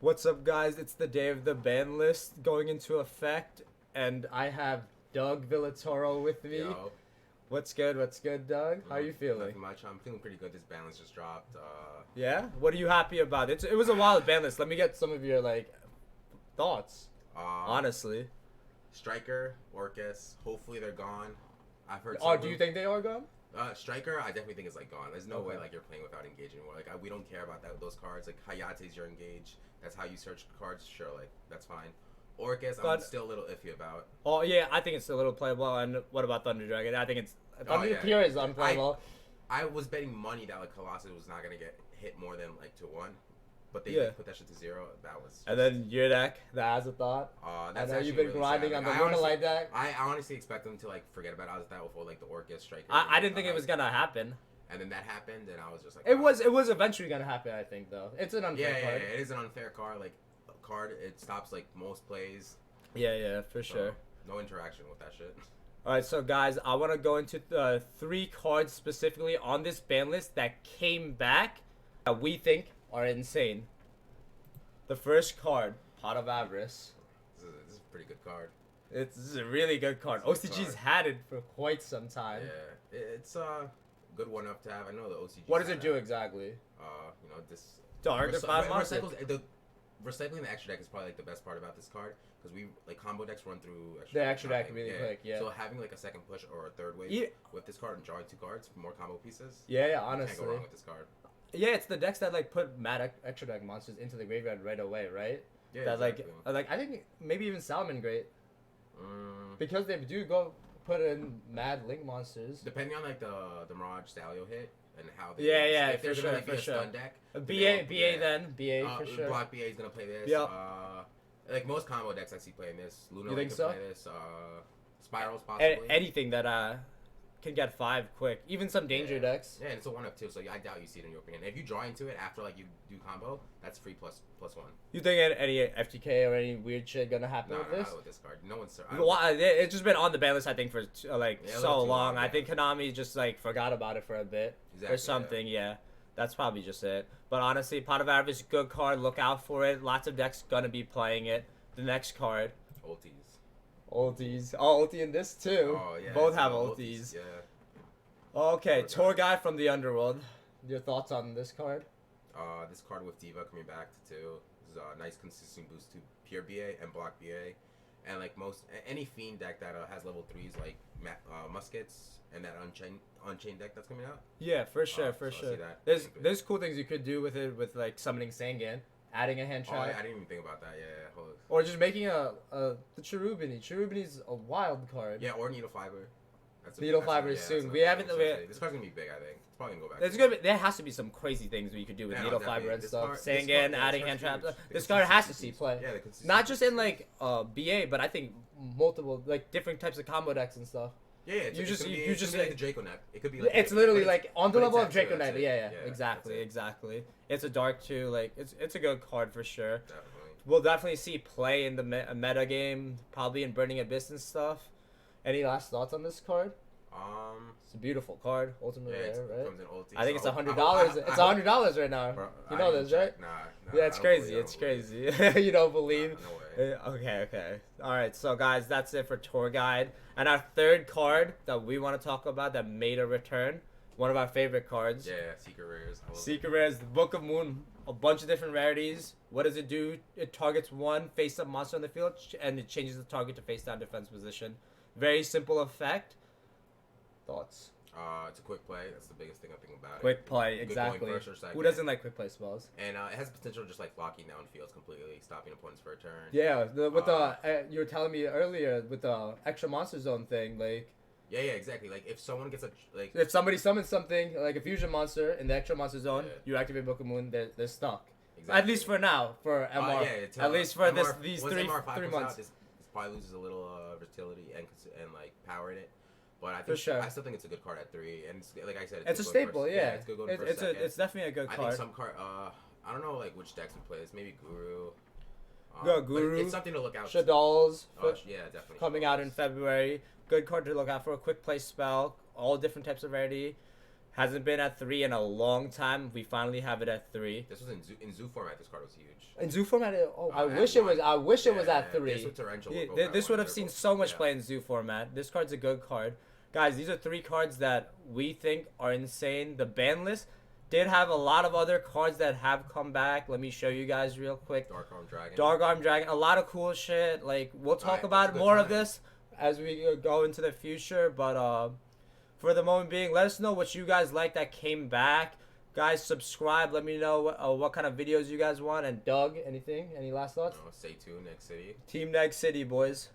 What's up, guys? It's the day of the ban list going into effect, and I have Doug Villatoro with me. Yo, What's good? What's good, Doug? How you feeling? nothing much. I'm feeling pretty good. This balance just dropped. Yeah. What are you happy about? It was a wild ban list. Let me get some of your thoughts. Honestly. Striker, Orcus. Hopefully they're gone. I've heard. Oh, do you think they are gone? Striker, I definitely think is gone. There's no way Okay. you're playing without engaging more. We don't care about those cards. Like Hayate's your engage. That's how you search cards. Sure, that's fine. Orcus, I'm But- still a little iffy about. Oh yeah, I think it's a little playable. And what about Thunder Dragon? I think it's Thunder yeah. Pure is unplayable. I was betting money that Colossus was not gonna get hit more than 2-1, but they Yeah. put that shit to 0. That was. And then your deck, the Azathoth. I That's know actually you've been really grinding sad. on the I honestly- Lunalite deck. I honestly expect them to forget about Azathoth before the Orcus Striker. I didn't think it was gonna happen. And then that happened, and I was just like, It wow. was eventually gonna happen. I think though. It's an unfair Yeah, card. it is an unfair card. Card, it stops most plays. Yeah, for So, sure. No interaction with that shit. All right, so guys, I want to go into the 3 cards specifically on this ban list that came back that we think are insane. The first card, Pot of Avarice. This is a pretty good card. This is a really good card. It's a good OCG's card. had it for quite some time. Yeah, it's a good one up to have. I know the OCG. What does it do exactly? This Dark or 5 monsters? Recycling the extra deck is probably the best part about this card because we combo decks run through The extra deck nothing. really quick, yeah. So having a second push or a third wave Yeah. with this card and drawing 2 cards, more combo pieces. Yeah, You can't honestly. go wrong with this card. Yeah, it's the decks that put mad extra deck monsters into the graveyard right away, right? Yeah, That exactly. I think maybe even Salmon Great Mm, because they do go put in mad link monsters. depending on the Mirage Stalio hit and how they Yeah, if for there's gonna sure, be for a sure. stun deck. BA for sure. Block BA is gonna play this. Yep. Most combo decks I see playing this. Luna You think can so? play this. Spirals possibly. Anything that can get 5 quick, even some danger Yeah. decks. Yeah, and it's a 1/2, so I doubt you see it in your opinion. If you draw into it after you do combo, that's free plus 1. You think any FTK or any weird shit gonna happen No, with this? not with this card. No one's. It's just been on the ban list, I think, for a so little too long. long, I yeah. think Konami just forgot about it for a bit Exactly, or something. Yeah, that's probably just it. But honestly, Pot of Avarice, good card. Look out for it. Lots of decks gonna be playing it. The next card, Ultis. ultis. Oh, ulti in this too. Oh yeah. Both it's have all ultis. Yeah. Okay, Tour tour guide from the underworld. Your thoughts on this card? This card with Diva coming back to 2 is a nice consistent boost to pure BA and block BA, and any fiend deck that has level 3s muskets and that unchained deck that's coming out. Yeah, for sure, so I see that. There's cool things you could do with it, with summoning Sangan, adding a hand Oh, trap, I didn't even think about that. Yeah. Hold on. or just making the Cherubini. Cherubini's a wild card. Yeah, or Needle Fiber. Needle Fiber is soon. We haven't. This card's gonna be big. I think it's probably gonna go back. There's gonna be, there has to be some crazy things we could do with Yeah, no, needle definitely. fiber and This stuff. card- this Sangan, card- yeah, adding this hand card's traps. huge. This The card has to see consistency. play. Yeah, the consistency. Not just in BA, but I think multiple different types of combo decks and stuff. Yeah, it's you it's just- gonna you be, it's just gonna be say- the Draco Neck. It could be It's literally but on the but level of it's Draco actually- Knight. that's Yeah, it. yeah, exactly, that's it. exactly. It's a dark too. It's a good card for sure. Definitely. We'll definitely see play in the meta game, probably in Burning Abyss and stuff. Any last thoughts on this card? It's a beautiful card, ultimate Yeah, rare, right? comes in ulti, I think it's so $100. I It's hope- $100 right now. Bro, You I know didn't this, right? check. Nah, Yeah, it's I don't crazy. believe- I It's don't crazy. You don't believe. believe? Nah, no way. Okay. All right, so guys, that's it for tour guide. And our third card that we want to talk about that made a return, one of our favorite cards. Yeah, Secret Rares. I love it. Secret Rares, the Book of Moon, a bunch of different rarities. What does it do? It targets one face-up monster on the field, and it changes the target to face-down defense position. Very simple effect. Thoughts? It's a quick play. That's the biggest thing I think about it. Quick play, Good exactly. going first or second. Who doesn't like quick play spells? And it has potential just locking down fields completely, stopping opponents for a turn. Yeah, you were telling me earlier with the extra monster zone thing, Yeah, exactly. If someone gets if somebody summons something like a fusion monster in the extra monster zone, Yeah. you activate Book of Moon, they're stuck. exactly. At least for now, for MR. at least for these once three MR5 three comes months. Out, this probably loses a little versatility and power in it. But I For think sure. I still think it's a good card at 3, and like I said, It's a good going staple, first. yeah. It's good going first, second. It's definitely a good I card. think some card. I don't know which decks would play this. Maybe Guru. Go but Guru. It's something to look out. Shadal's Yeah, definitely. coming out in February. Good card to look out for. A quick play spell. All different types of rarity. Hasn't been at 3 in a long time. We finally have it at 3. This was in zoo format. This card was huge. In zoo format, I wish it was. I wish it was at 3. This would Tarantula Yeah, go this at would one, have seen Turbo. so much Yeah. play in zoo format. This card's a good card, guys. These are 3 cards that we think are insane. The ban list did have a lot of other cards that have come back. Let me show you guys real quick. Dark Arm Dragon. Dark Arm Dragon, a lot of cool shit. Like we'll talk Alright, about that's a good more of time. this as we go into the future. But for the moment being, let us know what you guys like that came back. Guys, subscribe. Let me know what kind of videos you guys want. And Doug, anything? Any last thoughts? Stay tuned. Next city. Team Next City, boys.